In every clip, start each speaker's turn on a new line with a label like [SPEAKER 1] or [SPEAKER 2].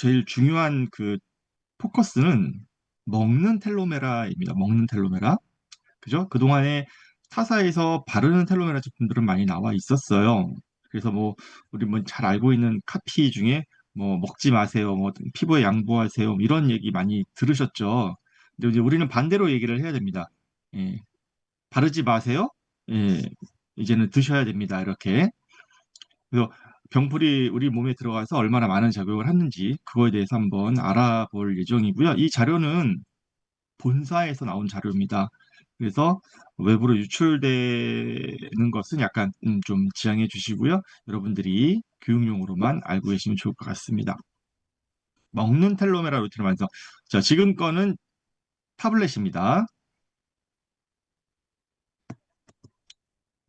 [SPEAKER 1] 제일 중요한 그 포커스는 먹는 텔로메라입니다. 먹는 텔로메라. 그죠? 그동안에 타사에서 바르는 텔로메라 제품들은 많이 나와 있었어요. 그래서 뭐 우리 뭐 잘 알고 있는 카피 중에 뭐 먹지 마세요, 뭐 피부에 양보하세요, 뭐 이런 얘기 많이 들으셨죠. 근데 이제 우리는 반대로 얘기를 해야 됩니다. 예, 바르지 마세요. 예, 이제는 드셔야 됩니다. 이렇게. 그래서 병풀이 우리 몸에 들어가서 얼마나 많은 작용을 하는지 그거에 대해서 한번 알아볼 예정이고요. 이 자료는 본사에서 나온 자료입니다. 그래서 외부로 유출되는 것은 약간 좀 지양해 주시고요. 여러분들이 교육용으로만 알고 계시면 좋을 것 같습니다. 먹는 텔로메라 루틴을 완성. 자, 지금 거는 타블렛입니다.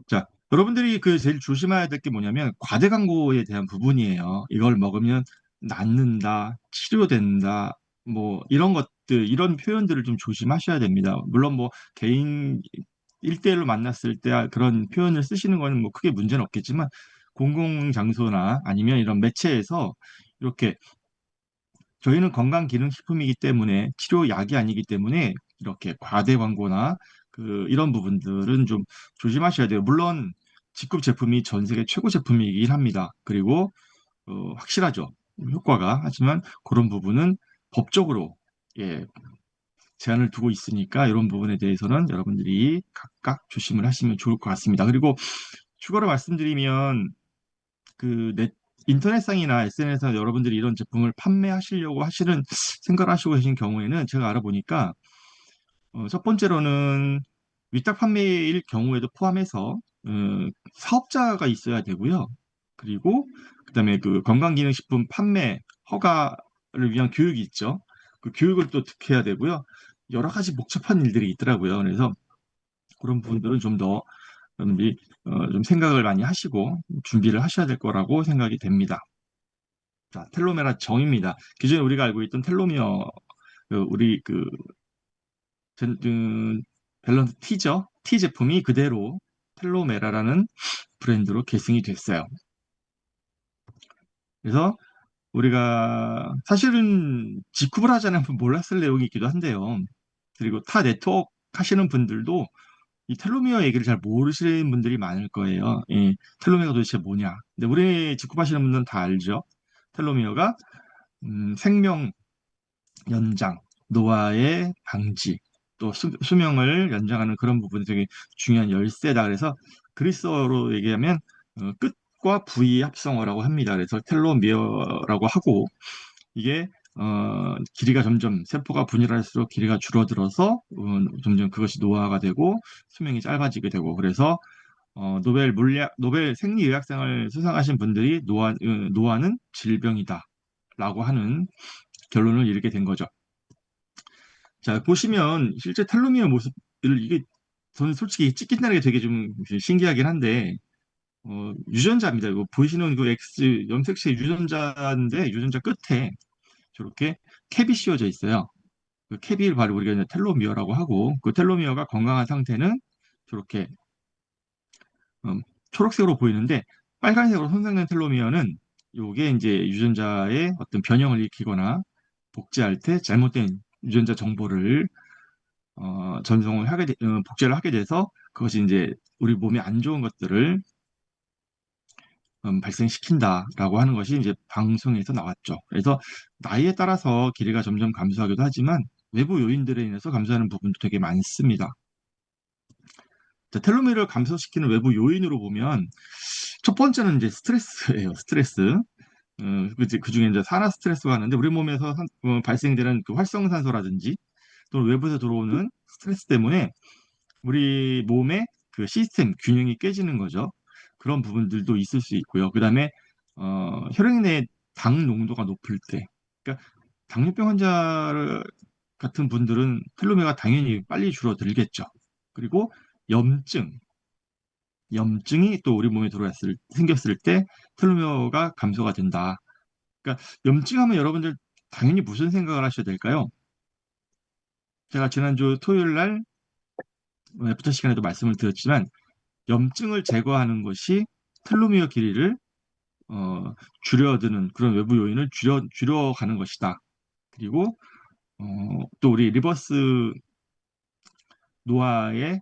[SPEAKER 1] 자, 여러분들이 그 제일 조심해야 될 게 뭐냐면 과대 광고에 대한 부분이에요. 이걸 먹으면 낫는다, 치료된다, 뭐 이런 것들, 이런 표현들을 좀 조심하셔야 됩니다. 물론 뭐 개인 1대1로 만났을 때 그런 표현을 쓰시는 거는 뭐 크게 문제는 없겠지만 공공장소나 아니면 이런 매체에서 이렇게 저희는 건강기능식품이기 때문에 치료약이 아니기 때문에 이렇게 과대 광고나 이런 부분들은 좀 조심하셔야 돼요. 물론 직급 제품이 전 세계 최고 제품이긴 합니다. 그리고 확실하죠. 효과가. 하지만 그런 부분은 법적으로 예, 제한을 두고 있으니까 이런 부분에 대해서는 여러분들이 각각 조심을 하시면 좋을 것 같습니다. 그리고 추가로 말씀드리면 그 인터넷상이나 SNS에서 여러분들이 이런 제품을 판매하시려고 하시는 생각을 하시고 계신 경우에는 제가 알아보니까 첫 번째로는 위탁 판매일 경우에도 포함해서 어, 사업자가 있어야 되고요. 그리고 그다음에 그 건강기능식품 판매 허가를 위한 교육이 있죠. 그 교육을 또 해야 되고요. 여러 가지 복잡한 일들이 있더라고요. 그래서 그런 부분들은 좀 더 여러분들이 좀 생각을 많이 하시고 준비를 하셔야 될 거라고 생각이 됩니다. 자, 텔로메라 정의입니다. 기존에 우리가 알고 있던 텔로미어 우리 밸런스 T죠. T 제품이 그대로 텔로메라라는 브랜드로 계승이 됐어요. 그래서 우리가 사실은 직구를 하자면 몰랐을 내용이기도 한데요. 그리고 타 네트워크 하시는 분들도 이 텔로미어 얘기를 잘 모르시는 분들이 많을 거예요. 이 텔로미어가 도대체 뭐냐. 근데 우리 직구하시는 분들은 다 알죠. 텔로미어가 생명 연장, 노화의 방지, 또 수명을 연장하는 그런 부분이 되게 중요한 열쇠다. 그래서 그리스어로 얘기하면 끝과 부의 합성어라고 합니다. 그래서 텔로미어라고 하고 이게 길이가 점점 세포가 분열할수록 길이가 줄어들어서 점점 그것이 노화가 되고 수명이 짧아지게 되고 그래서 노벨 생리의학상을 수상하신 분들이 노화는 질병이다라고 하는 결론을 이르게 된 거죠. 자, 보시면 실제 텔로미어 모습을 이게 저는 솔직히 찍힌다는 게 되게 좀 신기하긴 한데 유전자입니다. 이거 보이시는 그 X 염색체 유전자인데 유전자 끝에 저렇게 캡이 씌워져 있어요. 그 캡이 바로 우리가 이제 텔로미어라고 하고 그 텔로미어가 건강한 상태는 저렇게 음, 초록색으로 보이는데 빨간색으로 손상된 텔로미어는 요게 이제 유전자의 어떤 변형을 일으키거나 복제할 때 잘못된 유전자 정보를 복제를 하게 돼서 그것이 이제 우리 몸에 안 좋은 것들을 발생시킨다라고 하는 것이 이제 방송에서 나왔죠. 그래서 나이에 따라서 길이가 점점 감소하기도 하지만 외부 요인들에 인해서 감소하는 부분도 되게 많습니다. 자, 텔로메어를 감소시키는 외부 요인으로 보면 첫 번째는 이제 스트레스예요. 스트레스. 그 중에 이제 산화 스트레스가 있는데 우리 몸에서 발생되는 그 활성산소라든지 또는 외부에서 들어오는 스트레스 때문에 우리 몸의 그 시스템 균형이 깨지는 거죠. 그런 부분들도 있을 수 있고요. 그다음에 혈액 내 당 농도가 높을 때, 그러니까 당뇨병 환자 같은 분들은 텔로메어가 당연히 빨리 줄어들겠죠. 그리고 염증, 염증이 또 우리 몸에 생겼을 때 텔로메어가 감소가 된다. 그러니까 염증하면 여러분들 당연히 무슨 생각을 하셔야 될까요? 제가 지난주 토요일 날 애프터 시간에도 말씀을 드렸지만 염증을 제거하는 것이 텔로미어 길이를 줄여드는 그런 외부 요인을 줄여가는 것이다. 그리고 또 우리 리버스 노화의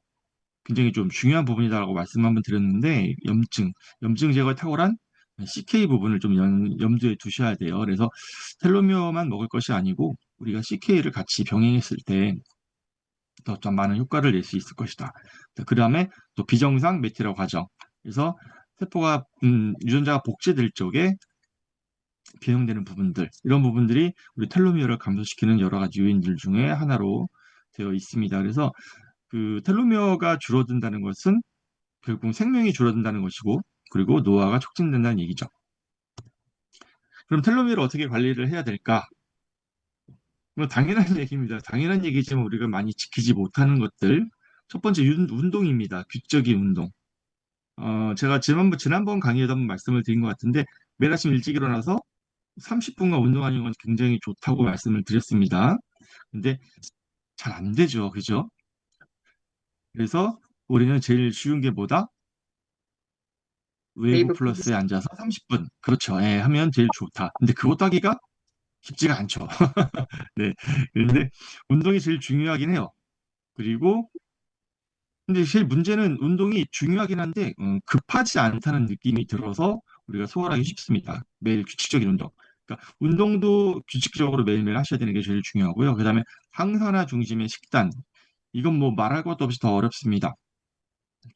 [SPEAKER 1] 굉장히 좀 중요한 부분이다라고 말씀 한번 드렸는데 염증 제거에 탁월한 CK 부분을 좀 염두에 두셔야 돼요. 그래서 텔로미어만 먹을 것이 아니고 우리가 CK를 같이 병행했을 때 더 좀 많은 효과를 낼 수 있을 것이다. 그 다음에 또 비정상 메티라 과정. 그래서 세포가 유전자가 복제될 적에 변형되는 부분들, 이런 부분들이 우리 텔로미어를 감소시키는 여러 가지 요인들 중에 하나로 되어 있습니다. 그래서 그 텔로미어가 줄어든다는 것은 결국 생명이 줄어든다는 것이고, 그리고 노화가 촉진된다는 얘기죠. 그럼 텔로미어를 어떻게 관리를 해야 될까? 뭐 당연한 얘기입니다. 당연한 얘기지만 우리가 많이 지키지 못하는 것들. 첫 번째 운동입니다. 규칙적인 운동. 제가 지난번 강의에도 한번 말씀을 드린 것 같은데 매일 아침 일찍 일어나서 30분간 운동하는 건 굉장히 좋다고 말씀을 드렸습니다. 근데 잘 안 되죠. 그죠? 그래서 우리는 제일 쉬운 게 뭐다? 웨이브
[SPEAKER 2] 웨이브 플러스.
[SPEAKER 1] 플러스에 앉아서 30분. 그렇죠. 예, 하면 제일 좋다. 근데 그것도 하기가 쉽지가 않죠. 네. 그런데 운동이 제일 중요하긴 해요. 그리고 근데 제일 문제는 운동이 중요하긴 한데 급하지 않다는 느낌이 들어서 우리가 소홀하기 쉽습니다. 매일 규칙적인 운동. 그러니까 운동도 규칙적으로 매일매일 하셔야 되는 게 제일 중요하고요. 그다음에 항산화 중심의 식단. 이건 뭐 말할 것도 없이 더 어렵습니다.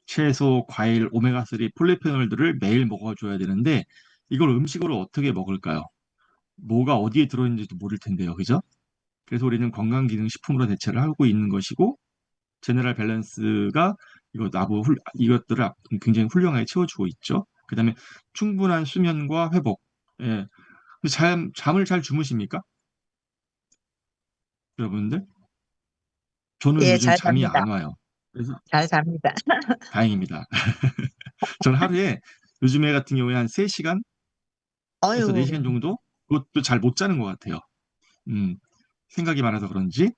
[SPEAKER 1] 채소, 과일, 오메가3, 폴리페놀들을 매일 먹어줘야 되는데 이걸 음식으로 어떻게 먹을까요? 뭐가 어디에 들어있는지도 모를 텐데요. 그죠? 그래서 우리는 건강기능식품으로 대체를 하고 있는 것이고 제너럴 밸런스가 이것들을 굉장히 훌륭하게 채워주고 있죠. 그다음에 충분한 수면과 회복. 예. 잠을 잘 주무십니까? 여러분들? 저는
[SPEAKER 2] 예,
[SPEAKER 1] 요즘
[SPEAKER 2] 잘
[SPEAKER 1] 잠이
[SPEAKER 2] 잡니다.
[SPEAKER 1] 안 와요. 그래서
[SPEAKER 2] 잘 잡니다.
[SPEAKER 1] 다행입니다. 저는 하루에 요즘에 같은 경우에 한 3시간에서
[SPEAKER 2] 어유,
[SPEAKER 1] 4시간 정도? 그것도 잘 못 자는 것 같아요. 음, 생각이 많아서 그런지.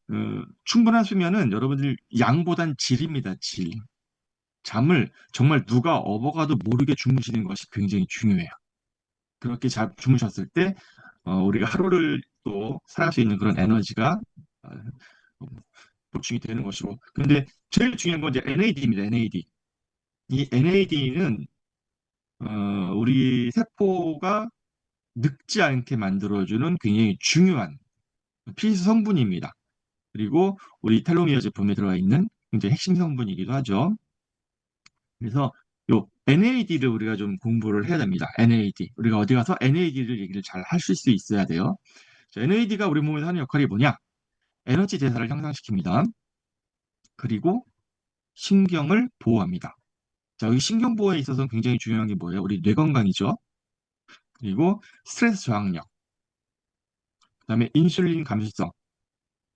[SPEAKER 1] 근데, 충분한 수면은 여러분들 양보단 질입니다, 질. 잠을 정말 누가 업어가도 모르게 주무시는 것이 굉장히 중요해요. 그렇게 잘 주무셨을 때 우리가 하루를 또 살아갈 수 있는 그런 에너지가 어, 보충이 되는 것이고. 근데 제일 중요한 건 이제 NAD입니다. NAD. 이 NAD는 우리 세포가 늙지 않게 만들어주는 굉장히 중요한 필수 성분입니다. 그리고 우리 텔로미어 제품에 들어가 있는 굉장히 핵심 성분이기도 하죠. 그래서 요 NAD를 우리가 좀 공부를 해야 됩니다. NAD. 우리가 어디 가서 NAD를 얘기를 잘 하실 수 있어야 돼요. NAD가 우리 몸에서 하는 역할이 뭐냐? 에너지 대사를 향상시킵니다. 그리고 신경을 보호합니다. 자, 여기 신경 보호에 있어서 굉장히 중요한 게 뭐예요? 우리 뇌 건강이죠. 그리고 스트레스 저항력. 그다음에 인슐린 감수성.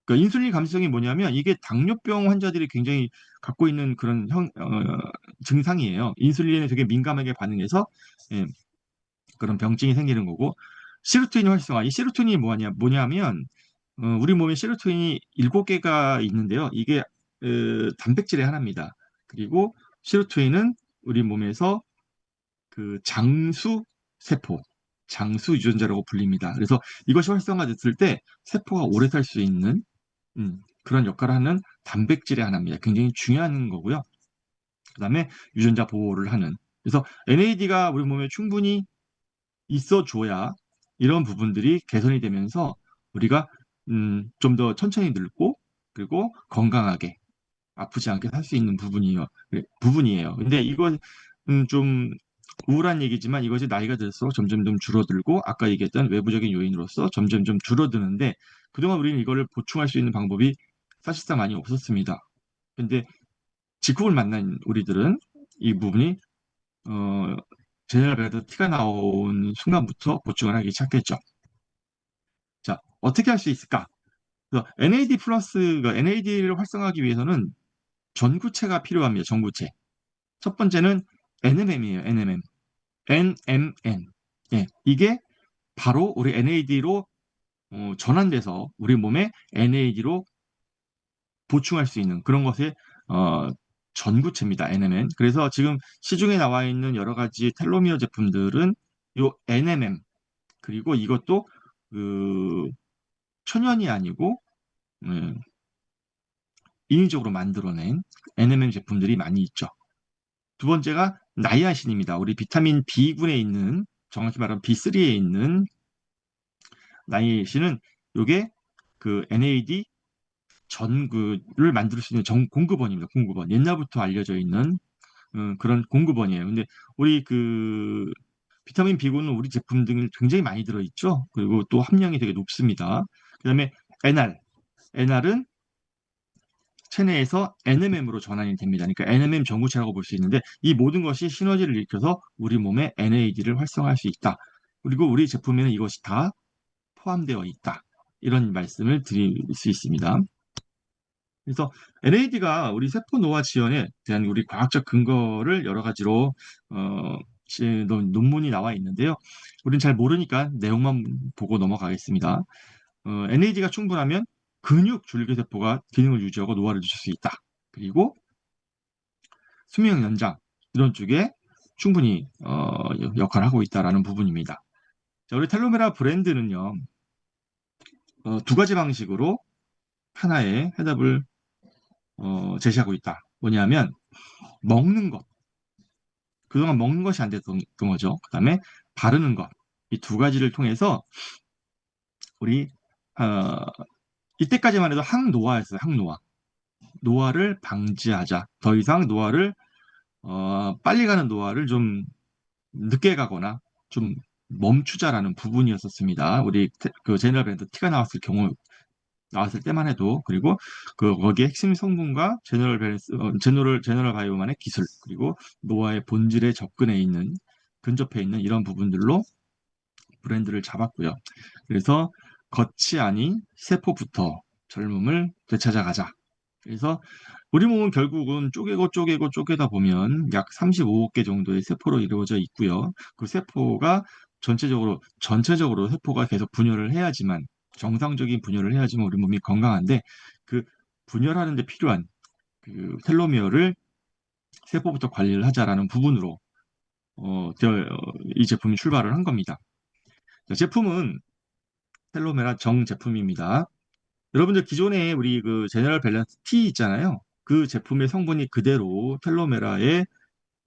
[SPEAKER 1] 그러니까 인슐린 감수성이 뭐냐면 이게 당뇨병 환자들이 굉장히 갖고 있는 그런 증상이에요. 인슐린에 되게 민감하게 반응해서 예, 그런 병증이 생기는 거고 시로토닌 활성화. 이 시로토닌이 뭐냐면 우리 몸에 시로토닌이 7개가 있는데요. 이게 단백질의 하나입니다. 그리고 시로토닌은 우리 몸에서 그 장수 세포, 장수 유전자라고 불립니다. 그래서 이것이 활성화됐을 때 세포가 오래 살 수 있는 그런 역할을 하는 단백질의 하나입니다. 굉장히 중요한 거고요. 그다음에 유전자 보호를 하는. 그래서 NAD가 우리 몸에 충분히 있어줘야 이런 부분들이 개선이 되면서 우리가 좀 더 천천히 늙고 그리고 건강하게 아프지 않게 살 수 있는 부분이에요. 근데 이건 좀 우울한 얘기지만 이것이 나이가 들수록 점점 좀 줄어들고 아까 얘기했던 외부적인 요인으로서 점점 좀 줄어드는데 그동안 우리는 이거를 보충할 수 있는 방법이 사실상 많이 없었습니다. 근데 직후를 만난 우리들은 이 부분이 어, 제네랄에서 티가 나온 순간부터 보충을 하기 시작했죠. 자, 어떻게 할 수 있을까? 그래서 NAD 플러스가 NAD를 활성화하기 위해서는 전구체가 필요합니다. 전구체. 첫 번째는 NMM이에요. NMM. NMN. 예, 이게 바로 우리 NAD로 전환돼서 우리 몸에 NAD로 보충할 수 있는 그런 것에 어, 전구체입니다. NMN. 그래서 지금 시중에 나와 있는 여러 가지 텔로미어 제품들은 요 NMM 그리고 이것도 그 천연이 아니고 음, 인위적으로 만들어낸 NMM 제품들이 많이 있죠. 두 번째가 나이아신입니다. 우리 비타민 B군에 있는 정확히 말하면 B3에 있는 나이아신은 요게 그 NAD 전구를 만들 수 있는 공급원입니다. 공급원. 옛날부터 알려져 있는 그런 공급원이에요. 근데 우리 그 비타민 B군은 우리 제품 등 굉장히 많이 들어있죠. 그리고 또 함량이 되게 높습니다. 그다음에 NR. NR은 체내에서 NMM으로 전환이 됩니다. 그러니까 NMM 전구체라고 볼 수 있는데 이 모든 것이 시너지를 일으켜서 우리 몸에 NAD를 활성화할 수 있다. 그리고 우리 제품에는 이것이 다 포함되어 있다. 이런 말씀을 드릴 수 있습니다. 그래서 NAD가 우리 세포 노화 지연에 대한 우리 과학적 근거를 여러 가지로 논문이 나와 있는데요. 우리는 잘 모르니까 내용만 보고 넘어가겠습니다. NAD가 충분하면 근육 줄기세포가 기능을 유지하고 노화를 늦출 수 있다. 그리고 수명 연장 이런 쪽에 충분히 역할을 하고 있다라는 부분입니다. 자, 우리 텔로메라 브랜드는요, 두 가지 방식으로 하나의 해답을 제시하고 있다. 뭐냐면 먹는 것. 그동안 먹는 것이 안 됐던 거죠. 그다음에 바르는 것. 이 두 가지를 통해서 우리 어, 이때까지만 해도 항노화였어요. 항노화. 노화를 방지하자. 더 이상 노화를 빨리 가는 노화를 좀 늦게 가거나 좀 멈추자라는 부분이었었습니다. 우리 그 제너럴 밴드 T가 나왔을 때만 해도 그리고 그 거기에 핵심 성분과 제너럴 바이오만의 기술 그리고 노화의 본질에 접근해 있는 근접해 있는 이런 부분들로 브랜드를 잡았고요. 그래서 겉이 아닌 세포부터 젊음을 되찾아가자. 그래서 우리 몸은 결국은 쪼개고 쪼개고 쪼개다 보면 약 35억 개 정도의 세포로 이루어져 있고요. 그 세포가 전체적으로 세포가 계속 분열을 해야지만 정상적인 분열을 해야지만 우리 몸이 건강한데 그 분열하는 데 필요한 그 텔로미어를 세포부터 관리를 하자라는 부분으로 이 제품이 출발을 한 겁니다. 자, 제품은 텔로메라 정 제품입니다. 여러분들 기존에 우리 그 제너럴 밸런스 T 있잖아요. 그 제품의 성분이 그대로 텔로메라의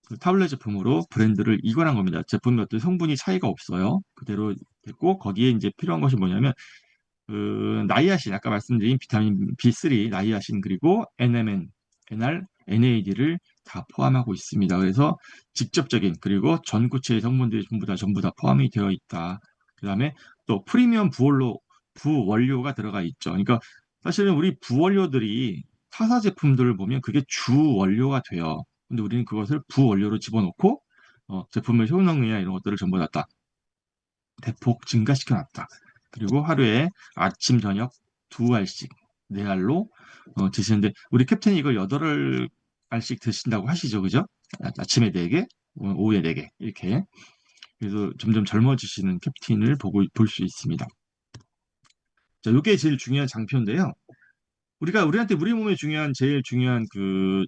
[SPEAKER 1] 그 타블렛 제품으로 브랜드를 이관한 겁니다. 제품의 어떤 성분이 차이가 없어요. 그대로 됐고 거기에 이제 필요한 것이 뭐냐면 그 나이아신 아까 말씀드린 비타민 B3 나이아신 그리고 NMN, NR, NAD를 다 포함하고 있습니다. 그래서 직접적인 그리고 전구체의 성분들이 전부 다 포함이 되어 있다. 그다음에 또 프리미엄 부원료가 들어가 있죠. 그러니까 사실은 우리 부원료들이 타사 제품들을 보면 그게 주 원료가 돼요. 근데 우리는 그것을 부원료로 집어넣고 제품의 효능이나 이런 것들을 전부 다 대폭 증가시켜 놨다. 그리고 하루에 아침 저녁 두 알씩 네 알로 드시는데 우리 캡틴이 이걸 여덟 알씩 드신다고 하시죠, 그죠? 아침에 네 개, 오후에 네 개 이렇게. 그래서 점점 젊어지시는 캡틴을 볼 수 있습니다. 자, 이게 제일 중요한 장표인데요. 우리한테 우리 몸에 제일 중요한 그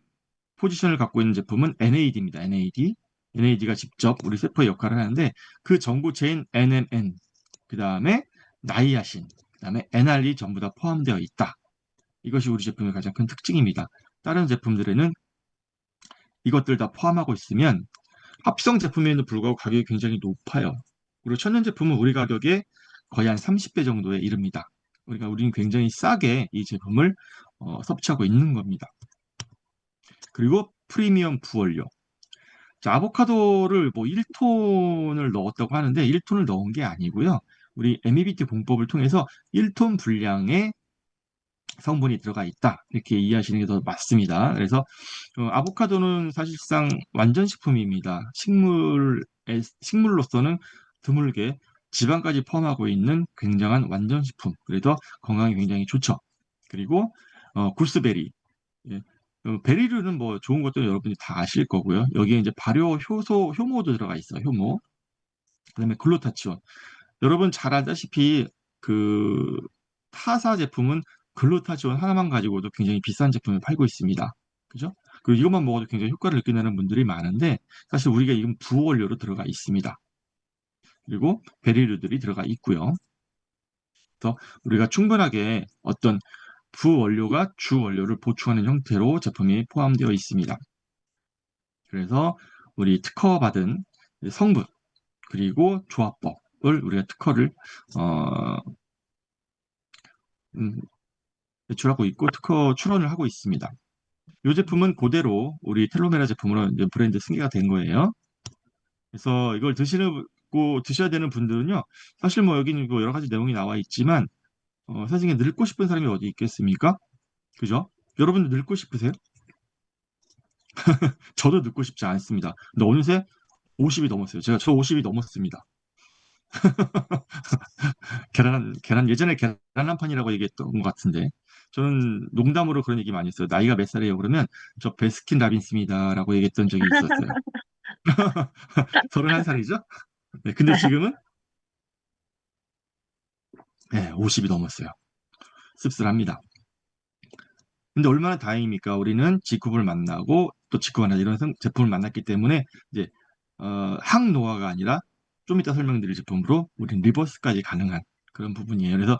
[SPEAKER 1] 포지션을 갖고 있는 제품은 NAD입니다. NAD. NAD가 직접 우리 세포의 역할을 하는데 그 전구체인 NMN, 그 다음에 나이아신, 그 다음에 NR이 전부 다 포함되어 있다. 이것이 우리 제품의 가장 큰 특징입니다. 다른 제품들에는 이것들 다 포함하고 있으면 합성 제품에는 불구하고 가격이 굉장히 높아요. 그리고 천연 제품은 우리 가격에 거의 한 30배 정도에 이릅니다. 우리는 굉장히 싸게 이 제품을 섭취하고 있는 겁니다. 그리고 프리미엄 부원료. 자, 아보카도를 뭐 1톤을 넣었다고 하는데 1톤을 넣은 게 아니고요. 우리 MEBT 공법을 통해서 1톤 분량의 성분이 들어가 있다. 이렇게 이해하시는 게 더 맞습니다. 그래서 아보카도는 사실상 완전식품입니다. 식물로서는 드물게 지방까지 포함하고 있는 굉장한 완전식품. 그래서 건강에 굉장히 좋죠. 그리고 구스베리. 예. 베리류는 뭐 좋은 것도 여러분이 다 아실 거고요. 여기에 이제 효모도 들어가 있어요. 효모. 그다음에 글루타치온. 여러분 잘 알다시피 그 타사 제품은 글루타치온 하나만 가지고도 굉장히 비싼 제품을 팔고 있습니다. 그죠? 그 이것만 먹어도 굉장히 효과를 느낀다는 분들이 많은데 사실 우리가 이건 부원료로 들어가 있습니다. 그리고 베리류들이 들어가 있고요. 그래서 우리가 충분하게 어떤 부원료가 주원료를 보충하는 형태로 제품이 포함되어 있습니다. 그래서 우리 특허받은 성분 그리고 조합법을 우리가 특허를 어, 제출하고 있고 특허 출원을 하고 있습니다. 이 제품은 그대로 우리 텔로메라 제품으로 이제 브랜드 승계가 된 거예요. 그래서 이걸 드셔야 되는 분들은요. 사실 뭐 여기는 뭐 여러 가지 내용이 나와 있지만 사실 늙고 싶은 사람이 어디 있겠습니까? 그죠? 여러분들 늙고 싶으세요? 저도 늙고 싶지 않습니다. 근데 어느새 50이 넘었어요. 저 50이 넘었습니다. 예전에 계란 한 판이라고 얘기했던 것 같은데, 저는 농담으로 그런 얘기 많이 했어요. 나이가 몇 살이에요? 그러면, 저 베스킨 라빈스입니다라고 얘기했던 적이 있었어요. 31살이죠? 네, 근데 지금은, 네, 50이 넘었어요. 씁쓸합니다. 근데 얼마나 다행입니까? 우리는 직급을 만나고, 또 직급을 만나 이런 제품을 만났기 때문에, 이제, 항노화가 아니라, 좀 이따 설명드릴 제품으로, 우리는 리버스까지 가능한 그런 부분이에요. 그래서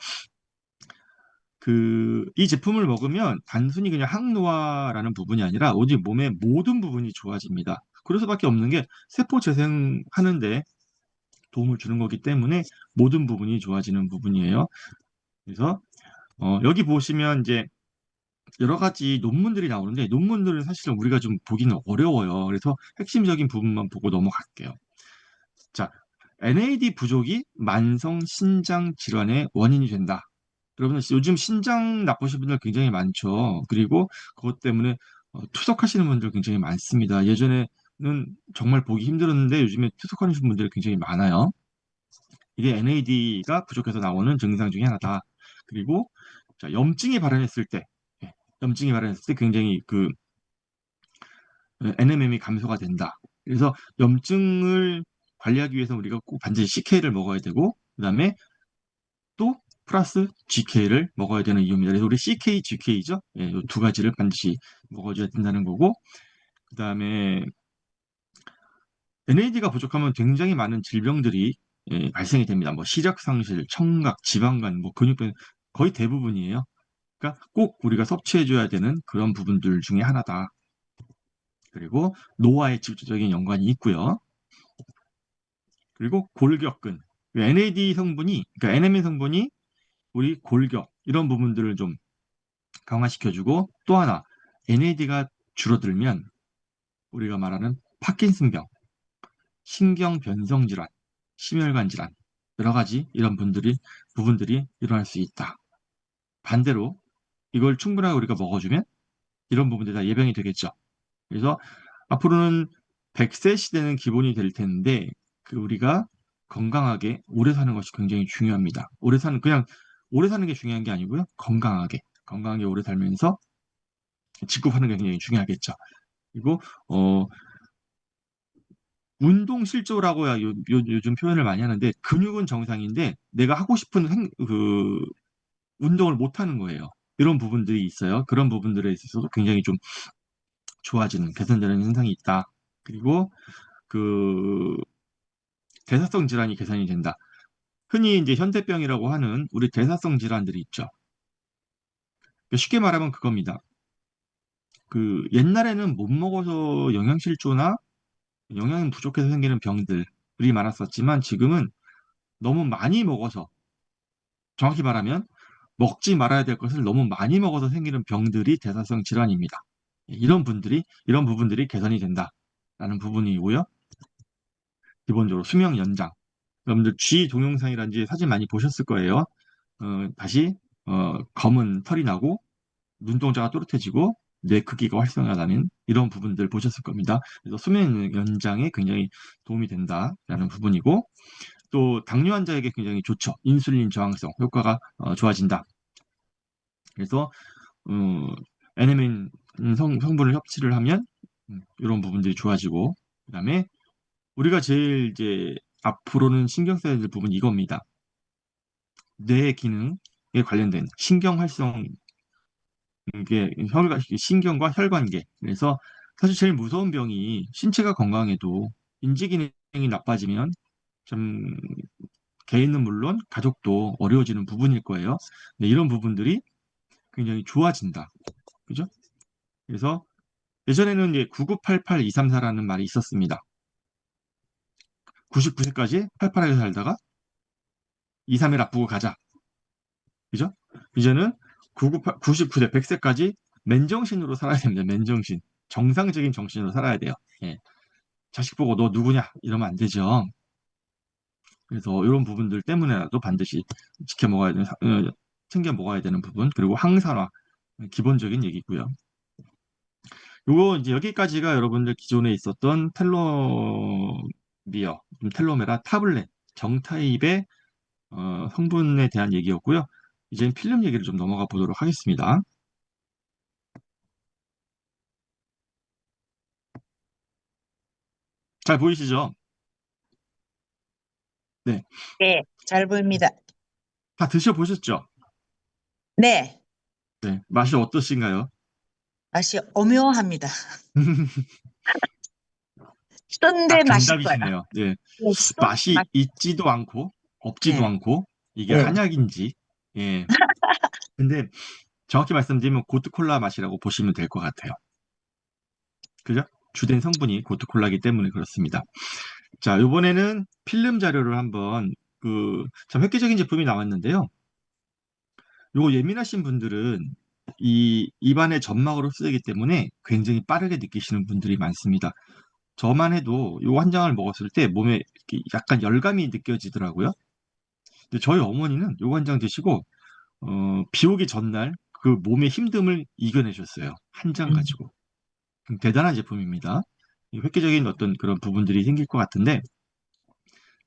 [SPEAKER 1] 이 제품을 먹으면 단순히 그냥 항노화라는 부분이 아니라 오직 몸의 모든 부분이 좋아집니다. 그럴 수밖에 없는 게 세포 재생하는데 도움을 주는 거기 때문에 모든 부분이 좋아지는 부분이에요. 그래서 여기 보시면 이제 여러 가지 논문들이 나오는데 논문들은 사실은 우리가 좀 보기는 어려워요. 그래서 핵심적인 부분만 보고 넘어갈게요. 자, NAD 부족이 만성 신장 질환의 원인이 된다. 여러분, 요즘 신장 나쁘신 분들 굉장히 많죠. 그리고 그것 때문에 투석하시는 분들 굉장히 많습니다. 예전에는 정말 보기 힘들었는데 요즘에 투석하시는 분들이 굉장히 많아요. 이게 NAD가 부족해서 나오는 증상 중에 하나다. 그리고 자, 염증이 발현했을 때 굉장히 NMM이 감소가 된다. 그래서 염증을 관리하기 위해서 우리가 꼭 반드시 CK를 먹어야 되고, 그다음에 또 플러스 GK를 먹어야 되는 이유입니다. 그래서 우리 CK, GK죠. 예, 이두 가지를 반드시 먹어줘야 된다는 거고, 그다음에 NAD가 부족하면 굉장히 많은 질병들이 발생이 됩니다. 뭐 시력 상실, 청각, 지방간, 뭐 근육변 거의 대부분이에요. 그러니까 꼭 우리가 섭취해줘야 되는 그런 부분들 중에 하나다. 그리고 노화에 직접적인 연관이 있고요. 그리고 골격근. NAD 성분이, 그러니까 NMN 성분이 우리 골격, 이런 부분들을 좀 강화시켜주고, 또 하나, NAD가 줄어들면 우리가 말하는 파킨슨병, 신경변성 질환, 심혈관 질환, 여러 가지 이런 부분들이 일어날 수 있다. 반대로 이걸 충분하게 우리가 먹어주면 이런 부분들이 다 예방이 되겠죠. 그래서 앞으로는 100세 시대는 기본이 될 텐데 우리가 건강하게 오래 사는 것이 굉장히 중요합니다. 그냥 오래 사는 게 중요한 게 아니고요. 건강하게 오래 살면서 직급하는 게 굉장히 중요하겠죠. 그리고 운동 실조라고 요즘 표현을 많이 하는데 근육은 정상인데 내가 하고 싶은 운동을 못 하는 거예요. 이런 부분들이 있어요. 그런 부분들에 있어서도 굉장히 좀 개선되는 현상이 있다. 그리고 그 대사성 질환이 개선이 된다. 흔히 이제 현대병이라고 하는 우리 대사성 질환들이 있죠. 쉽게 말하면 그겁니다. 옛날에는 못 먹어서 영양실조나 영양이 부족해서 생기는 병들이 많았었지만 지금은 너무 많이 먹어서 정확히 말하면 먹지 말아야 될 것을 너무 많이 먹어서 생기는 병들이 대사성 질환입니다. 이런 부분들이 개선이 된다라는 부분이고요. 기본적으로 수명 연장. 여러분들 쥐 동영상이란지 사진 많이 보셨을 거예요. 다시 검은 털이 나고 눈동자가 또렷해지고 뇌 크기가 활성화되는 이런 부분들 보셨을 겁니다. 그래서 수명 연장에 굉장히 도움이 된다라는 부분이고 또 당뇨 환자에게 굉장히 좋죠. 인슐린 저항성 효과가 좋아진다. 그래서 NMN 성분을 섭취를 하면 이런 부분들이 좋아지고 그다음에 우리가 제일 이제 앞으로는 신경 써야 될 부분이 이겁니다. 뇌 기능에 관련된 신경 활성에 이게 신경과 혈관계. 그래서 사실 제일 무서운 병이 신체가 건강해도 인지 기능이 나빠지면 좀 개인은 물론 가족도 어려워지는 부분일 거예요. 네, 이런 부분들이 굉장히 좋아진다. 그죠? 그래서 예전에는 이제 9988-234라는 말이 있었습니다. 99세까지 팔팔하게 살다가 2, 3일 아프고 가자. 그죠? 이제는 99세, 100세까지 맨정신으로 살아야 됩니다. 맨정신. 정상적인 정신으로 살아야 돼요. 예. 자식 보고 너 누구냐? 이러면 안 되죠. 그래서 이런 부분들 때문에라도 반드시 지켜 먹어야 되는, 챙겨 먹어야 되는 부분. 그리고 항산화. 기본적인 얘기고요. 요거 이제 여기까지가 여러분들 기존에 있었던 텔로메라 타블렛, 정타입의 성분에 대한 얘기였고요. 이제 필름 얘기를 좀 넘어가 보도록 하겠습니다. 잘 보이시죠? 네.
[SPEAKER 2] 네, 잘 보입니다.
[SPEAKER 1] 다 드셔보셨죠?
[SPEAKER 2] 네,
[SPEAKER 1] 네. 맛이 어떠신가요?
[SPEAKER 2] 맛이 오묘합니다. 쓴데
[SPEAKER 1] 딱
[SPEAKER 2] 맛있어요.
[SPEAKER 1] 정답이시네요. 네.
[SPEAKER 2] 네, 쓴
[SPEAKER 1] 맛이
[SPEAKER 2] 맛.
[SPEAKER 1] 있지도 않고, 없지도
[SPEAKER 2] 네,
[SPEAKER 1] 않고, 이게
[SPEAKER 2] 네,
[SPEAKER 1] 한약인지, 예. 근데 정확히 말씀드리면 고트콜라 맛이라고 보시면 될 것 같아요. 그죠? 주된 성분이 고트콜라기 때문에 그렇습니다. 자, 이번에는 필름 자료를 한번 참 획기적인 제품이 나왔는데요. 요거 예민하신 분들은 이 입안의 점막으로 쓰이기 때문에 굉장히 빠르게 느끼시는 분들이 많습니다. 저만 해도 요 한 장을 먹었을 때 몸에 이렇게 약간 열감이 느껴지더라고요. 근데 저희 어머니는 요 한 장 드시고 비 오기 전날 그 몸의 힘듦을 이겨내셨어요. 한 장
[SPEAKER 2] 음,
[SPEAKER 1] 가지고. 대단한 제품입니다. 획기적인 어떤 그런 부분들이 생길 것 같은데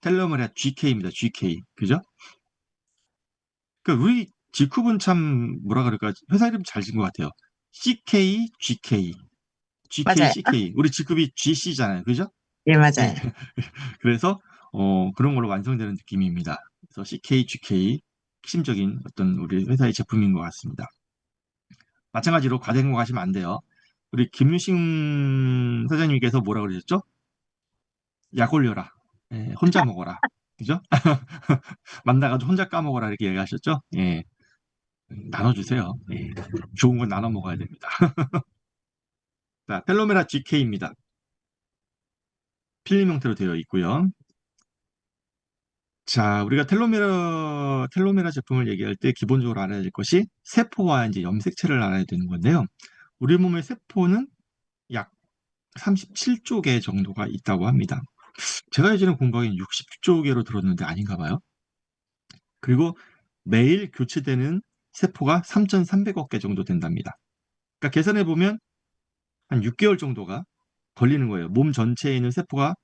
[SPEAKER 1] 텔레메라 GK입니다. GK. 그죠? 그 우리 직후분 참 뭐라 그럴까 회사 이름 잘 지은 것 같아요. CK, GK, GK,
[SPEAKER 2] 맞아요.
[SPEAKER 1] CK. 우리 직급이 GC잖아요. 그죠?
[SPEAKER 2] 네,
[SPEAKER 1] 예.
[SPEAKER 2] 맞아요.
[SPEAKER 1] 그래서 그런 걸로 완성되는 느낌입니다. 그래서 CK, GK 핵심적인 어떤 우리 회사의 제품인 것 같습니다. 마찬가지로 과대광고 가시면 안 돼요. 우리 김유신 사장님께서 뭐라 그러셨죠? 약 올려라. 예, 혼자 먹어라. 그죠? 만나가지고 혼자 까먹어라 이렇게 얘기하셨죠? 예, 나눠주세요. 예, 좋은 건 나눠 먹어야 됩니다. 자, 텔로메라 GK입니다. 필름 형태로 되어 있고요. 자, 우리가 텔로메라 제품을 얘기할 때 기본적으로 알아야 될 것이 세포와 이제 염색체를 알아야 되는 건데요. 우리 몸의 세포는 약 37조 개 정도가 있다고 합니다. 제가 예전에 공부하기엔 60조 개로 들었는데 아닌가 봐요. 그리고 매일 교체되는 세포가 3,300억 개 정도 된답니다. 그러니까 계산해 보면 한 6개월 정도가 걸리는 거예요. 몸 전체에 있는 세포가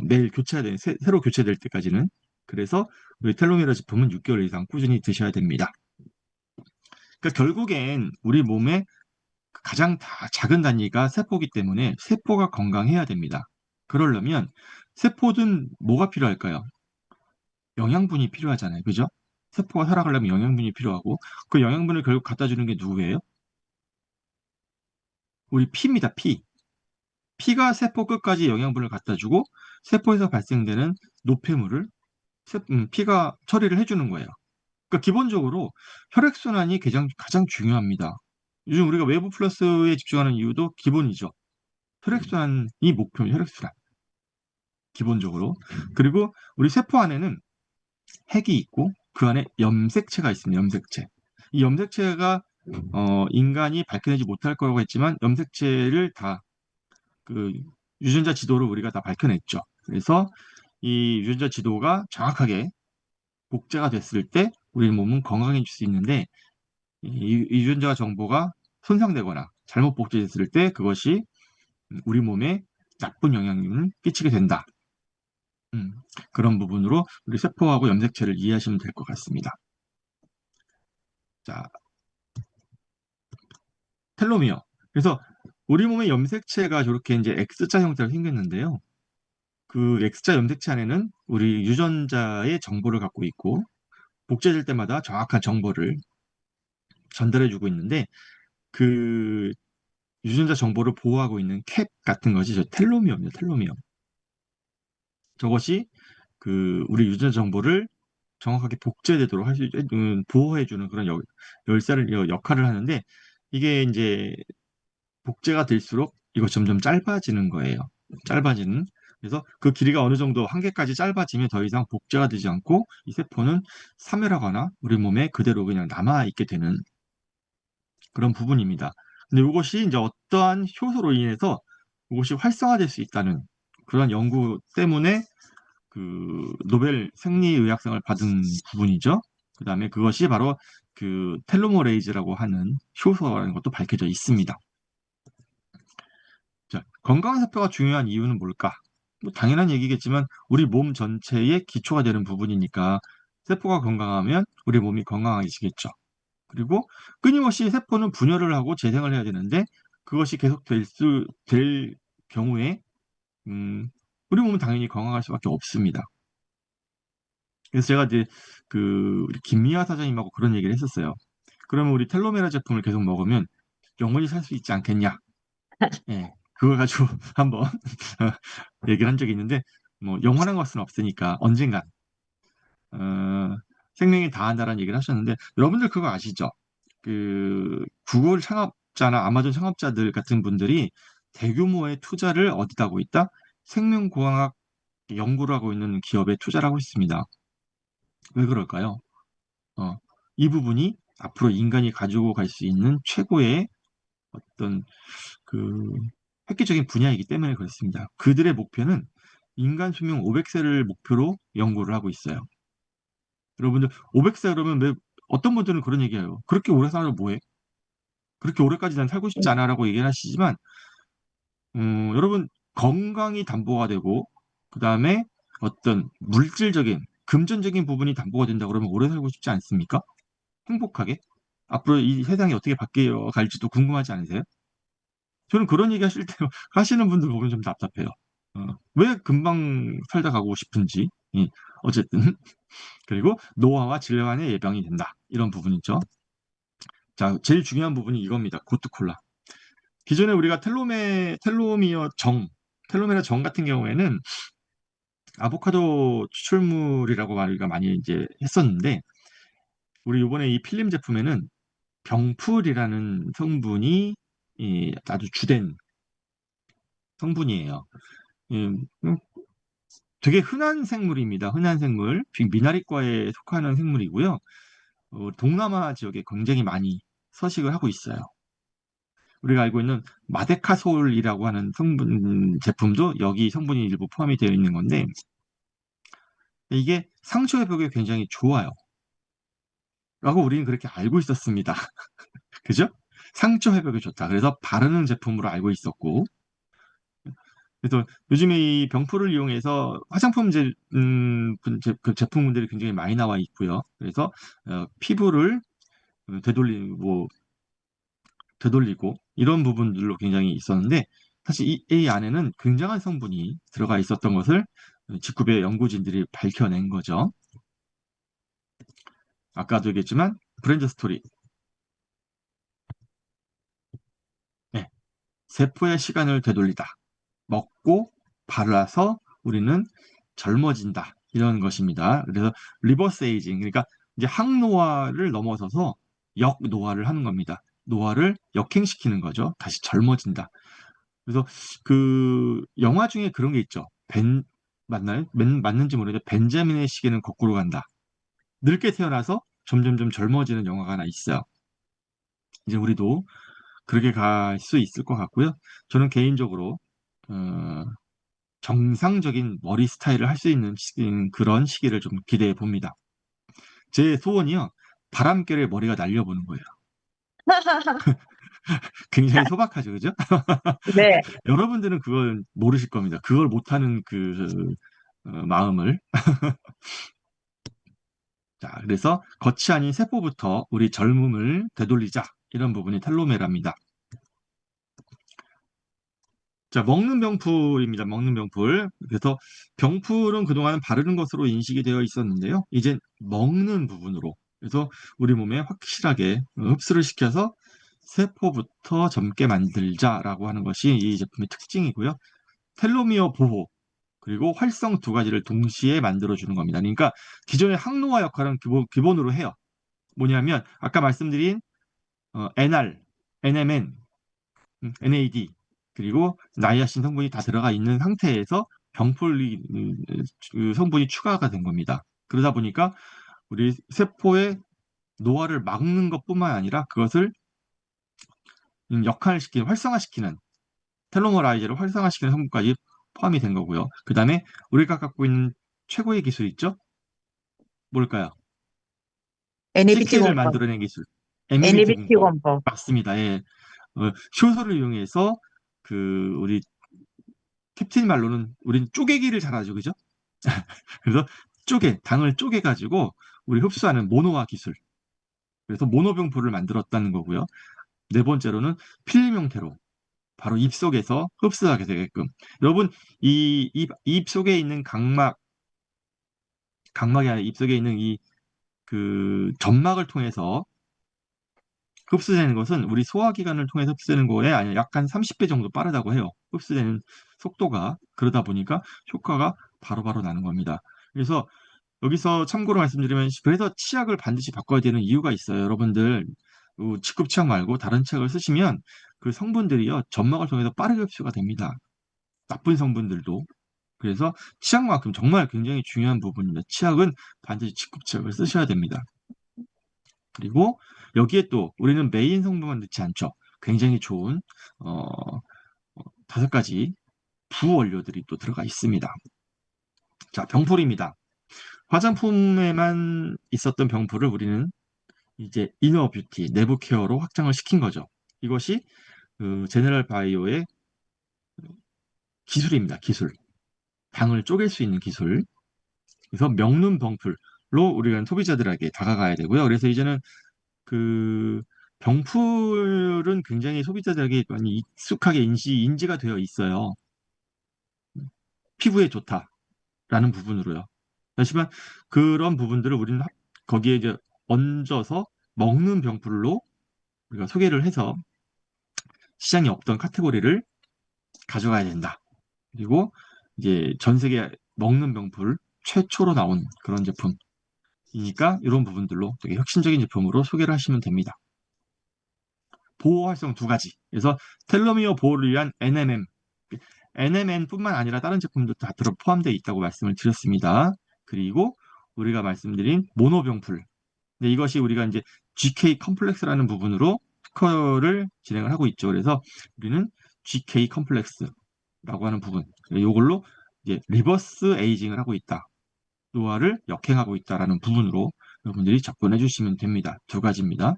[SPEAKER 1] 매일 교체되는 새로 교체될 때까지는. 그래서 우리 텔로메라 제품은 6개월 이상 꾸준히 드셔야 됩니다. 그러니까 결국엔 우리 몸의 가장 작은 단위가 세포기 때문에 세포가 건강해야 됩니다. 그러려면 세포든 뭐가 필요할까요? 영양분이 필요하잖아요. 그죠? 세포가 살아가려면 영양분이 필요하고 그 영양분을 결국 갖다 주는 게 누구예요? 우리 피입니다. 피. 피가 세포 끝까지 영양분을 갖다 주고 세포에서 발생되는 노폐물을 피가 처리를 해주는 거예요. 그러니까 기본적으로 혈액순환이 가장 중요합니다. 요즘 우리가 외부 플러스에 집중하는 이유도 기본이죠. 혈액순환이 목표입니다. 혈액순환. 기본적으로. 그리고 우리 세포 안에는 핵이 있고 그 안에 염색체가 있습니다. 염색체. 이 염색체가 인간이 밝혀내지 못할 거라고 했지만 염색체를 다 그 유전자 지도를 우리가 다 밝혀냈죠. 그래서 이 유전자 지도가 정확하게 복제가 됐을 때 우리 몸은 건강해질 수 있는데 이 유전자 정보가 손상되거나 잘못 복제됐을 때 그것이 우리 몸에 나쁜 영향을 끼치게 된다. 음, 그런 부분으로 우리 세포하고 염색체를 이해하시면 될 것 같습니다. 자, 텔로미어. 그래서 우리 몸의 염색체가 저렇게 이제 X자 형태로 생겼는데요. 그 X자 염색체 안에는 우리 유전자의 정보를 갖고 있고 복제될 때마다 정확한 정보를 전달해주고 있는데 그 유전자 정보를 보호하고 있는 캡 같은 것이 저 텔로미어입니다. 텔로미어. 저것이 우리 유전자 정보를 정확하게 복제되도록 보호해주는 그런 역할을 하는데, 이게 이제 복제가 될수록 이거 점점 짧아지는 거예요. 짧아지는. 그래서 그 길이가 어느 정도 한계까지 짧아지면 더 이상 복제가 되지 않고 이 세포는 사멸하거나 우리 몸에 그대로 그냥 남아있게 되는 그런 부분입니다. 근데 이것이 이제 어떠한 효소로 인해서 이것이 활성화될 수 있다는 그런 연구 때문에 노벨 생리의학상을 받은 부분이죠. 그 다음에 그것이 바로 텔로머레이즈라고 하는 효소라는 것도 밝혀져 있습니다. 자, 건강한 세포가 중요한 이유는 뭘까? 뭐 당연한 얘기겠지만 우리 몸 전체의 기초가 되는 부분이니까 세포가 건강하면 우리 몸이 건강해지겠죠. 그리고 끊임없이 세포는 분열을 하고 재생을 해야 되는데 그것이 계속 될 경우에 우리 몸은 당연히 건강할 수밖에 없습니다. 그래서 제가 이제 우리 김미아 사장님하고 그런 얘기를 했었어요. 그러면 우리 텔로메라 제품을 계속 먹으면 영원히 살 수 있지 않겠냐? 예, 그걸 가지고 한번 얘기를 한 적이 있는데, 뭐 영원한 것은 없으니까 언젠간 생명이 다한다라는 얘기를 하셨는데, 여러분들 그거 아시죠? 구글 창업자나 아마존 창업자들 같은 분들이 대규모의 투자를 어디다 하고 있다? 생명공학 연구를 하고 있는 기업에 투자를 하고 있습니다. 왜 그럴까요? 어, 이 부분이 앞으로 인간이 가지고 갈 수 있는 최고의 어떤 그 획기적인 분야이기 때문에 그렇습니다. 그들의 목표는 인간 수명 500세를 목표로 연구를 하고 있어요. 여러분들 500세 그러면 어떤 분들은 그런 얘기해요. 그렇게 오래 살아도 뭐해? 그렇게 오래까지 난 살고 싶지 않아라고 얘기를 하시지만 여러분 건강이 담보가 되고 그 다음에 어떤 물질적인 금전적인 부분이 담보가 된다 그러면 오래 살고 싶지 않습니까? 행복하게 앞으로 이 세상이 어떻게 바뀌어 갈지도 궁금하지 않으세요? 저는 그런 얘기 하실 때 하시는 분들 보면 좀 답답해요. 왜 금방 살다 가고 싶은지. 어쨌든 그리고 노화와 질환의 예방이 된다. 이런 부분이죠. 자, 제일 중요한 부분이 이겁니다. 고트콜라. 기존에 우리가 텔로메라 정 같은 경우에는 아보카도 추출물이라고 우리가 많이 이제 했었는데, 우리 이번에 이 필름 제품에는 병풀이라는 성분이 아주 주된 성분이에요. 되게 흔한 생물입니다. 흔한 생물. 미나리과에 속하는 생물이고요. 동남아 지역에 굉장히 많이 서식을 하고 있어요. 우리가 알고 있는 마데카솔이라고 하는 성분 제품도 여기 성분이 일부 포함이 되어 있는 건데 이게 상처 회복에 굉장히 좋아요. 라고 우리는 그렇게 알고 있었습니다. 그죠? 상처 회복에 좋다. 그래서 바르는 제품으로 알고 있었고 그래서 요즘에 이 병풀을 이용해서 화장품 그 제품들이 굉장히 많이 나와 있고요. 그래서 피부를 되돌리고 이런 부분들로 굉장히 있었는데 사실 이 안에는 굉장한 성분이 들어가 있었던 것을 직후배 연구진들이 밝혀낸 거죠. 아까도 얘기했지만 브랜드 스토리. 네. 세포의 시간을 되돌리다. 먹고 발라서 우리는 젊어진다. 이런 것입니다. 그래서 리버스 에이징, 그러니까 이제 항노화를 넘어서서 역노화를 하는 겁니다. 노화를 역행시키는 거죠. 다시 젊어진다. 그래서 영화 중에 그런 게 있죠. 맞나요? 맞는지 모르겠는데 벤자민의 시계는 거꾸로 간다. 늙게 태어나서 점점점 젊어지는 영화가 하나 있어요. 이제 우리도 그렇게 갈 수 있을 것 같고요. 저는 개인적으로 어, 정상적인 머리 스타일을 할 수 있는 그런 시기를 좀 기대해 봅니다. 제 소원이요. 바람결에 머리가 날려보는 거예요. 굉장히 소박하죠, 그죠?
[SPEAKER 2] 네.
[SPEAKER 1] 여러분들은 그걸 모르실 겁니다. 그걸 못하는 마음을. 자, 그래서 겉이 아닌 세포부터 우리 젊음을 되돌리자. 이런 부분이 텔로메라입니다. 자, 먹는 병풀입니다. 먹는 병풀. 그래서 병풀은 그동안 바르는 것으로 인식이 되어 있었는데요. 이제 먹는 부분으로. 그래서 우리 몸에 확실하게 흡수를 시켜서 세포부터 젊게 만들자라고 하는 것이 이 제품의 특징이고요. 텔로미어 보호 그리고 활성 두 가지를 동시에 만들어주는 겁니다. 그러니까 기존의 항노화 역할은 기본으로 해요. 뭐냐면 아까 말씀드린 NR, NMN, NAD 그리고 나이아신 성분이 다 들어가 있는 상태에서 병풀 그 성분이 추가가 된 겁니다. 그러다 보니까 우리 세포의 노화를 막는 것뿐만 아니라 그것을 역할시키는, 활성화시키는 텔로머라이즈를 활성화시키는 성분까지 포함이 된 거고요. 그 다음에 우리가 갖고 있는 최고의 기술 있죠? 뭘까요?
[SPEAKER 2] NABT
[SPEAKER 1] CK를
[SPEAKER 2] 공법,
[SPEAKER 1] 만들어낸 기술. MBT
[SPEAKER 2] NABT
[SPEAKER 1] 공법.
[SPEAKER 2] 공법.
[SPEAKER 1] 맞습니다. 예. 효소를 이용해서 우리 캡틴 말로는 우린 쪼개기를 잘하죠. 그죠? 그래서 당을 쪼개가지고 우리 흡수하는 모노화 기술. 그래서 모노병풀을 만들었다는 거고요. 네 번째로는 필름 형태로 바로 입 속에서 흡수하게 되게끔. 여러분, 입 속에 있는 각막이 아니라 입 속에 있는 점막을 통해서 흡수되는 것은 우리 소화기관을 통해서 흡수되는 거에 아니라 약 한 30배 정도 빠르다고 해요. 흡수되는 속도가. 그러다 보니까 효과가 바로바로 나는 겁니다. 그래서 여기서 참고로 말씀드리면 그래서 치약을 반드시 바꿔야 되는 이유가 있어요. 여러분들 직급 치약 말고 다른 치약을 쓰시면 그 성분들이요 점막을 통해서 빠르게 흡수가 됩니다. 나쁜 성분들도. 그래서 치약만큼 정말 굉장히 중요한 부분입니다. 치약은 반드시 직급 치약을 쓰셔야 됩니다. 그리고 여기에 또 우리는 메인 성분만 넣지 않죠. 굉장히 좋은 어, 5가지 부원료들이 또 들어가 있습니다. 자, 병풀입니다. 화장품에만 있었던 병풀을 우리는 이제 이너 뷰티, 내부 케어로 확장을 시킨 거죠. 이것이 제네럴 바이오의 기술입니다. 기술. 당을 쪼갤 수 있는 기술. 그래서 명륜 병풀로 우리가 소비자들에게 다가가야 되고요. 그래서 이제는 그 병풀은 굉장히 소비자들에게 많이 익숙하게 인지가 되어 있어요. 피부에 좋다라는 부분으로요. 하지만 그런 부분들을 우리는 거기에 이제 얹어서 먹는 병풀로 우리가 소개를 해서 시장에 없던 카테고리를 가져가야 된다. 그리고 이제 전 세계 먹는 병풀 최초로 나온 그런 제품이니까 이런 부분들로 되게 혁신적인 제품으로 소개를 하시면 됩니다. 보호 활성 2가지. 그래서 텔로미어 보호를 위한 NMN, NMN뿐만 아니라 다른 제품도 다 포함되어 있다고 말씀을 드렸습니다. 그리고 우리가 말씀드린 모노병풀. 근데 이것이 우리가 이제 GK 컴플렉스라는 부분으로 특허를 진행을 하고 있죠. 그래서 우리는 GK 컴플렉스라고 하는 부분, 이걸로 이제 리버스 에이징을 하고 있다. 노화를 역행하고 있다라는 부분으로 여러분들이 접근해 주시면 됩니다. 2가지입니다.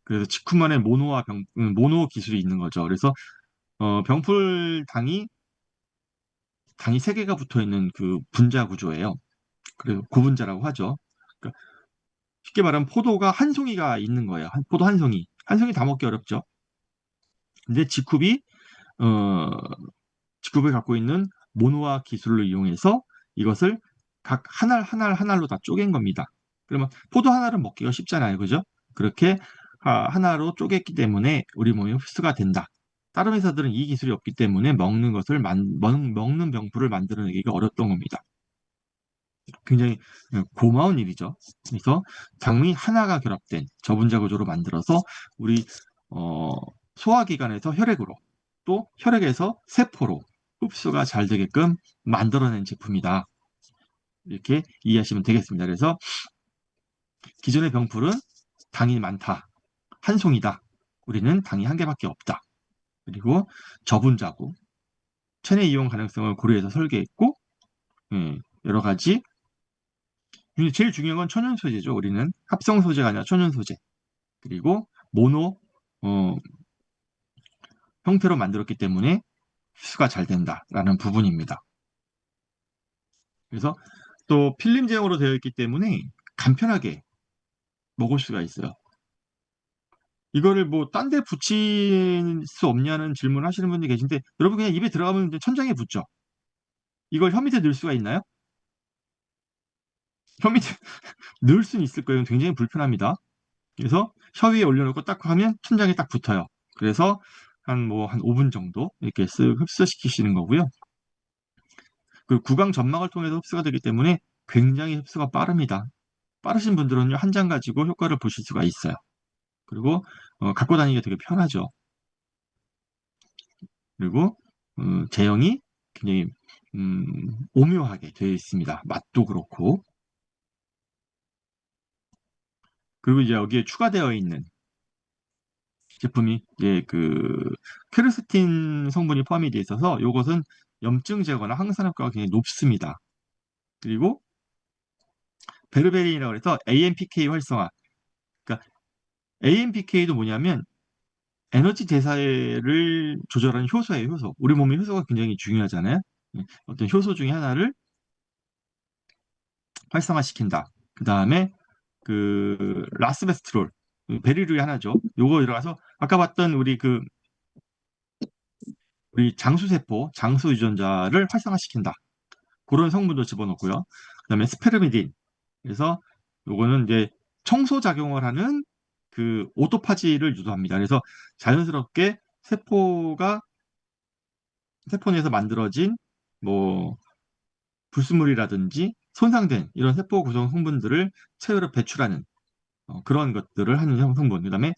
[SPEAKER 1] 그래서 직후만의 모노 기술이 있는 거죠. 그래서 병풀 당이 3개가 붙어 있는 그 분자 구조예요. 그래서 구분자라고 하죠. 그러니까 쉽게 말하면 포도가 한 송이가 있는 거예요. 포도 한 송이. 한 송이 다 먹기 어렵죠. 근데 어, 직후이 갖고 있는 모노화 기술을 이용해서 이것을 각 하나로 다 쪼갠 겁니다. 그러면 포도 하나를 먹기가 쉽잖아요. 그죠? 그렇게 하나로 쪼갰기 때문에 우리 몸에 흡수가 된다. 다른 회사들은 이 기술이 없기 때문에 먹는 병풀을 만들어내기가 어렵던 겁니다. 굉장히 고마운 일이죠. 그래서 당이 하나가 결합된 저분자 구조로 만들어서 우리 어, 소화기관에서 혈액으로 또 혈액에서 세포로 흡수가 잘 되게끔 만들어낸 제품이다. 이렇게 이해하시면 되겠습니다. 그래서 기존의 병풀은 당이 많다. 한 송이다. 우리는 당이 한 개밖에 없다. 그리고 저분자고 체내 이용 가능성을 고려해서 설계했고 여러 가지 근데 제일 중요한 건 천연 소재죠. 우리는 합성 소재가 아니라 천연 소재. 그리고 모노 어, 형태로 만들었기 때문에 흡수가 잘 된다라는 부분입니다. 그래서 또 필름 제형으로 되어 있기 때문에 간편하게 먹을 수가 있어요. 이거를 뭐 딴 데 붙일 수 없냐는 질문 하시는 분들이 계신데 여러분 그냥 입에 들어가면 이제 천장에 붙죠. 이걸 혀 밑에 넣을 수가 있나요? 혀 밑에 넣을 수는 있을 거예요. 굉장히 불편합니다. 그래서 혀 위에 올려놓고 딱 하면 천장에 딱 붙어요. 그래서 한 5분 정도 이렇게 쓱 흡수시키시는 거고요. 그 구강 점막을 통해서 흡수가 되기 때문에 굉장히 흡수가 빠릅니다. 빠르신 분들은요, 한 장 가지고 효과를 보실 수가 있어요. 그리고 갖고 다니기가 되게 편하죠. 그리고 제형이 굉장히 오묘하게 되어 있습니다. 맛도 그렇고. 그리고 이제 여기에 추가되어 있는 제품이 이제 그 퀘르세틴 성분이 포함이 되어 있어서 이것은 염증 제거나 항산 효과가 굉장히 높습니다. 그리고 베르베린이라고 해서 AMPK 활성화. 그러니까 AMPK도 뭐냐면 에너지 대사를 조절하는 효소예요, 효소. 우리 몸의 효소가 굉장히 중요하잖아요. 어떤 효소 중에 하나를 활성화시킨다. 그 다음에 그 라스베스트롤, 베리류의 하나죠. 요거 들어가서 아까 봤던 우리 장수세포, 장수 유전자를 활성화시킨다. 그런 성분도 집어넣고요. 그다음에 스페르미딘. 그래서 요거는 이제 청소 작용을 하는 그 오토파지를 유도합니다. 그래서 자연스럽게 세포 내에서 만들어진 뭐 불순물이라든지 손상된 이런 세포 구성 성분들을 체외로 배출하는 그런 것들을 하는 성분. 그다음에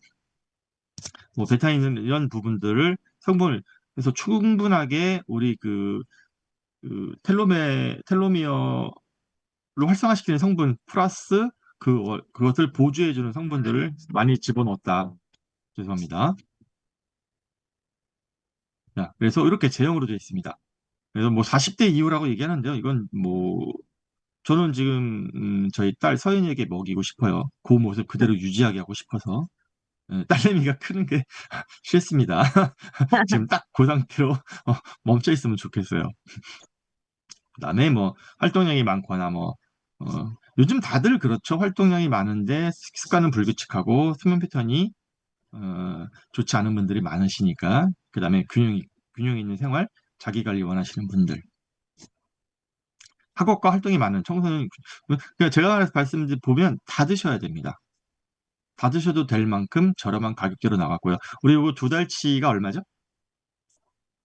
[SPEAKER 1] 뭐 베타인 이런 부분들을 성분을 그래서 충분하게 우리 텔로미어를 활성화시키는 성분 플러스 그것을 보조해주는 성분들을 많이 집어넣었다. 죄송합니다. 자, 그래서 이렇게 제형으로 되어 있습니다. 그래서 뭐 40대 이후라고 얘기하는데요. 이건 뭐 저는 지금 저희 딸 서연이에게 먹이고 싶어요. 그 모습 그대로 유지하게 하고 싶어서 딸내미가 크는 게 싫습니다. 지금 딱 그 상태로 멈춰 있으면 좋겠어요. 그다음에 뭐 활동량이 많거나 요즘 다들 그렇죠. 활동량이 많은데 습관은 불규칙하고 수면 패턴이 좋지 않은 분들이 많으시니까 그다음에 균형 있는 생활, 자기 관리 원하시는 분들, 학업과 활동이 많은 청소년 그러니까 제가 말씀드린 보면 다 드셔야 됩니다. 다 드셔도 될 만큼 저렴한 가격대로 나갔고요. 우리 이거 2달치가 얼마죠?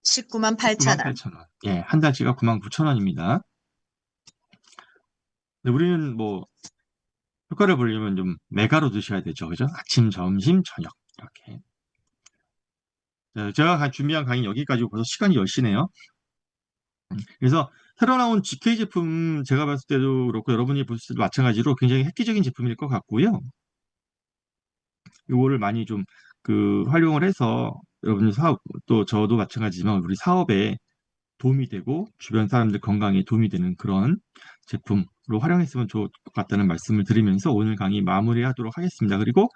[SPEAKER 2] 19만
[SPEAKER 1] 19만
[SPEAKER 2] 8천 원.
[SPEAKER 1] 8천 원. 예, 한 달치가 9만 9천 원입니다. 우리는 뭐 효과를 보려면 좀 메가로 드셔야 되죠. 그죠? 아침, 점심, 저녁. 이렇게. 자, 제가 준비한 강의 여기까지고 벌써 시간이 10시네요. 그래서 새로 나온 GK 제품 제가 봤을 때도 그렇고 여러분이 보실 때도 마찬가지로 굉장히 획기적인 제품일 것 같고요. 이거를 많이 좀 활용을 해서 여러분 사업, 또 저도 마찬가지지만 우리 사업에 도움이 되고 주변 사람들 건강에 도움이 되는 그런 제품으로 활용했으면 좋을 것 같다는 말씀을 드리면서 오늘 강의 마무리하도록 하겠습니다. 그리고